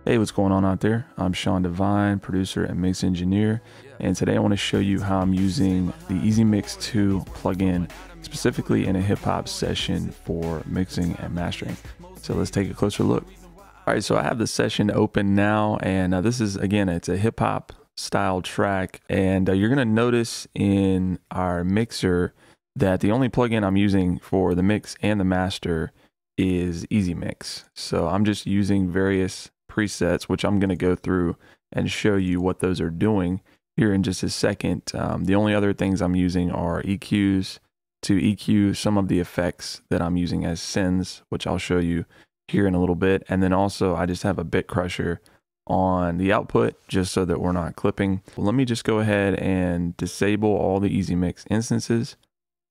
Hey, what's going on out there? I'm Sean Devine, producer and mix engineer, and today I want to show you how I'm using the EZmix 2 plugin specifically in a hip-hop session for mixing and mastering. So let's take a closer look. All right, so I have the session open now, and this is, again, it's a hip-hop style track, and you're going to notice in our mixer that the only plugin I'm using for the mix and the master is EZmix. So I'm just using various presets, which I'm going to go through and show you what those are doing here in just a second. The only other things I'm using are EQs to EQ some of the effects that I'm using as sends, which I'll show you here in a little bit. And then also I just have a bit crusher on the output just so that we're not clipping. Well, let me just go ahead and disable all the EZmix instances,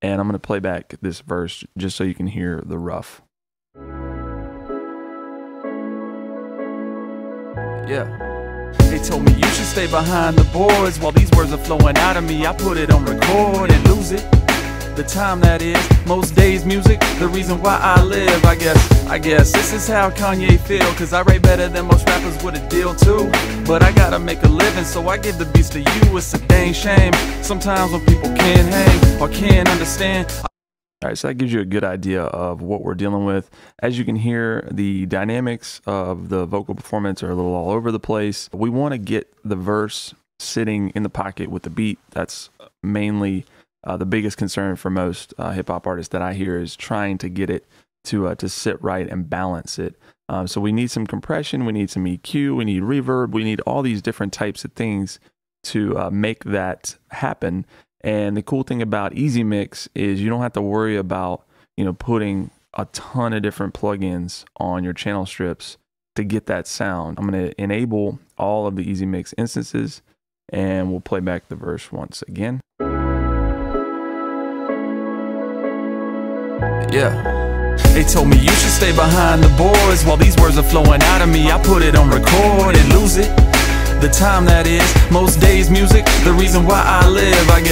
and I'm going to play back this verse just so you can hear the rough. Yeah. They told me you should stay behind the boards while these words are flowing out of me. I put it on record and lose it. The time that is, most days music, the reason why I live. I guess this is how Kanye feel, cause I write better than most rappers with a deal too. But I gotta make a living, so I give the beats to you. It's a dang shame sometimes when people can't hang or can't understand. All right, so that gives you a good idea of what we're dealing with. As you can hear, the dynamics of the vocal performance are a little all over the place. We want to get the verse sitting in the pocket with the beat. That's mainly the biggest concern for most hip-hop artists that I hear, is trying to get it to sit right and balance it. So we need some compression, we need some EQ, we need reverb, we need all these different types of things to make that happen. And the cool thing about EZmix is you don't have to worry about, putting a ton of different plugins on your channel strips to get that sound. I'm going to enable all of the EZmix instances, and we'll play back the verse once again. Yeah. They told me you should stay behind the boards while these words are flowing out of me. I put it on record and lose it. The time that is, most days music, the reason why I live. I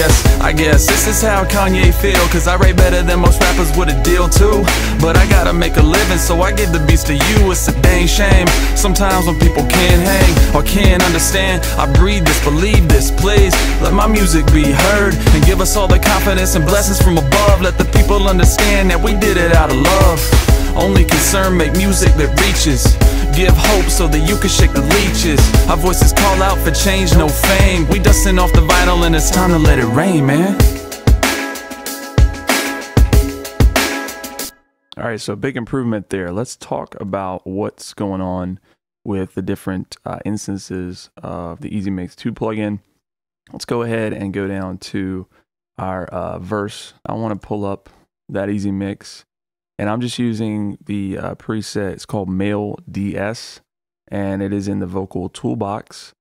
guess this is how Kanye feel, cause I write better than most rappers with a deal too. But I gotta make a living, so I give the beats to you. It's a dang shame sometimes when people can't hang or can't understand. I breathe this, believe this, please let my music be heard, and give us all the confidence and blessings from above. Let the people understand that we did it out of love. Only concern, make music that reaches, give hope so that you can shake the leeches. Our voices call out for change, no fame. We dusting off the vinyl and it's time to let it rain, man. All right, so big improvement there. Let's talk about what's going on with the different instances of the EZmix 2 plugin. Let's go ahead and go down to our verse. I want to pull up that EZmix, and I'm just using the preset. It's called Male DS, and it is in the vocal toolbox.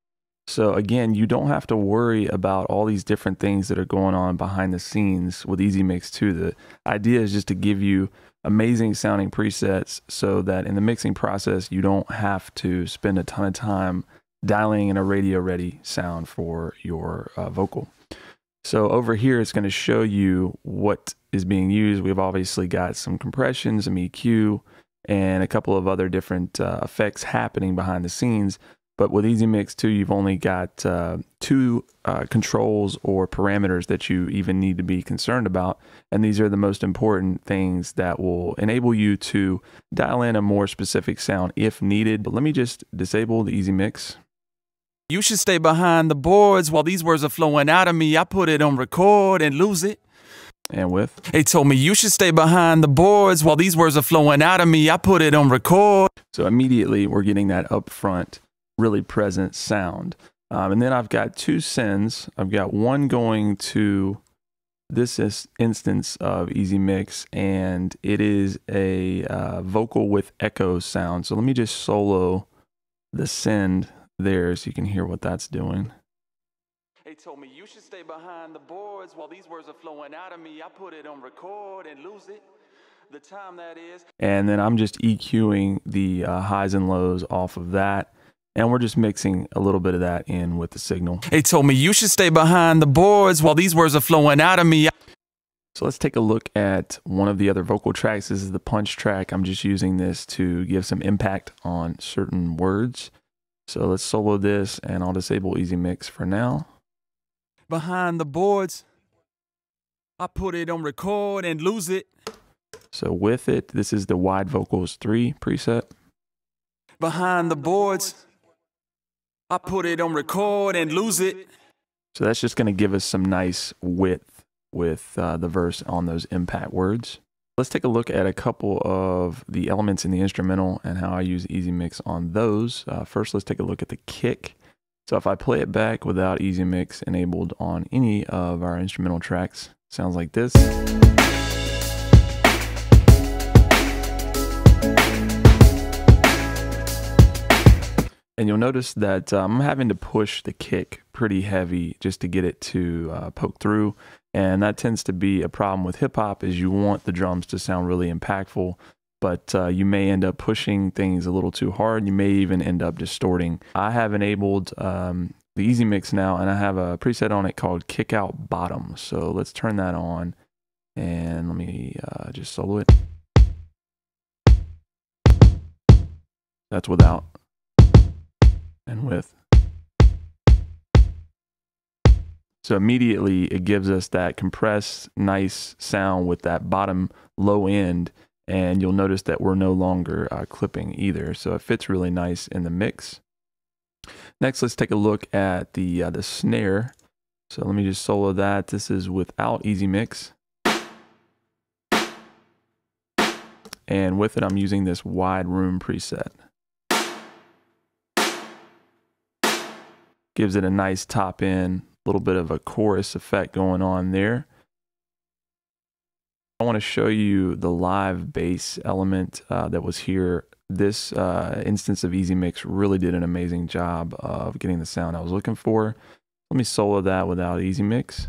So again, you don't have to worry about all these different things that are going on behind the scenes with EZmix 2. The idea is just to give you amazing sounding presets so that in the mixing process, you don't have to spend a ton of time dialing in a radio ready sound for your vocal. So over here, it's going to show you what is being used. We've obviously got some compression, some EQ, and a couple of other different effects happening behind the scenes. But with EZmix 2, you've only got two controls or parameters that you even need to be concerned about. And these are the most important things that will enable you to dial in a more specific sound if needed. But let me just disable the EZmix. You should stay behind the boards while these words are flowing out of me. I put it on record and lose it. And with. They told me you should stay behind the boards while these words are flowing out of me. I put it on record. So immediately we're getting that upfront, really present sound. And then I've got two sends. I've got one going to this instance of EZmix, and it is a vocal with echo sound. So let me just solo the send there so you can hear what that's doing. They told me you should stay behind the boards while these words are flowing out of me. I put it on record and lose it. The time that is. And then I'm just EQing the highs and lows off of that. And we're just mixing a little bit of that in with the signal. They told me you should stay behind the boards while these words are flowing out of me. So let's take a look at one of the other vocal tracks. This is the punch track. I'm just using this to give some impact on certain words. So let's solo this, and I'll disable EZmix for now. Behind the boards, I put it on record and lose it. So with it, this is the Wide Vocals 3 preset. Behind the boards, I put it on record and lose it. So that's just going to give us some nice width with the verse on those impact words. Let's take a look at a couple of the elements in the instrumental and how I use EZmix on those. First, let's take a look at the kick. So if I play it back without EZmix enabled on any of our instrumental tracks, it sounds like this. And you'll notice that I'm having to push the kick pretty heavy just to get it to poke through. And that tends to be a problem with hip hop, is you want the drums to sound really impactful, but you may end up pushing things a little too hard. You may even end up distorting. I have enabled the EZmix now, and I have a preset on it called Kick Out Bottom. So let's turn that on, and let me just solo it. That's without and with. So immediately it gives us that compressed, nice sound with that bottom low end, and you'll notice that we're no longer clipping either. So it fits really nice in the mix. Next, let's take a look at the snare. So let me just solo that. This is without EZmix. And with it, I'm using this wide room preset. Gives it a nice top end, a little bit of a chorus effect going on there. I want to show you the live bass element that was here. This instance of EZmix really did an amazing job of getting the sound I was looking for. Let me solo that without EZmix.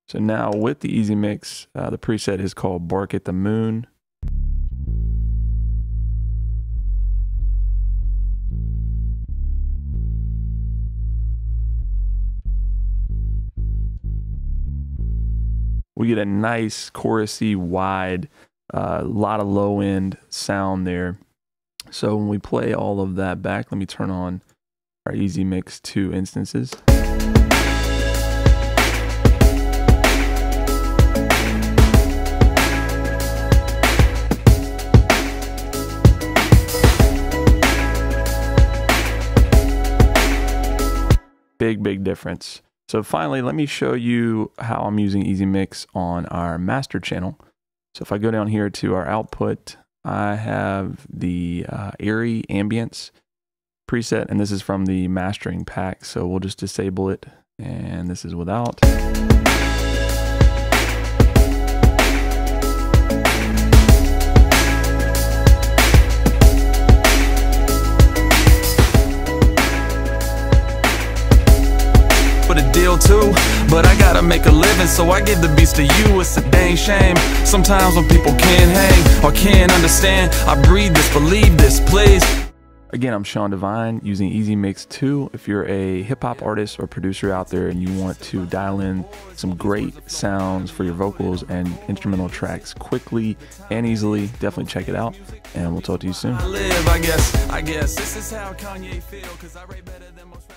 So now with the EZmix, the preset is called Bark at the Moon. We get a nice chorusy, wide, lot of low end sound there. So when we play all of that back, let me turn on our EZmix 2 instances. Big difference. So finally, let me show you how I'm using EZmix on our master channel. So if I go down here to our output, I have the Airy Ambience preset, and this is from the mastering pack. So we'll just disable it, and this is without. Too, but I gotta make a living, so I give the beats to you. It's a dang shame sometimes when people can't hang or can't understand. I breathe this, believe this, please. Again, I'm Sean Devine using EZmix 2. If you're a hip-hop artist or producer out there and you want to dial in some great sounds for your vocals and instrumental tracks quickly and easily, definitely check it out, and we'll talk to you soon. I guess this is how Kanye feel, 'cause I rate better than most.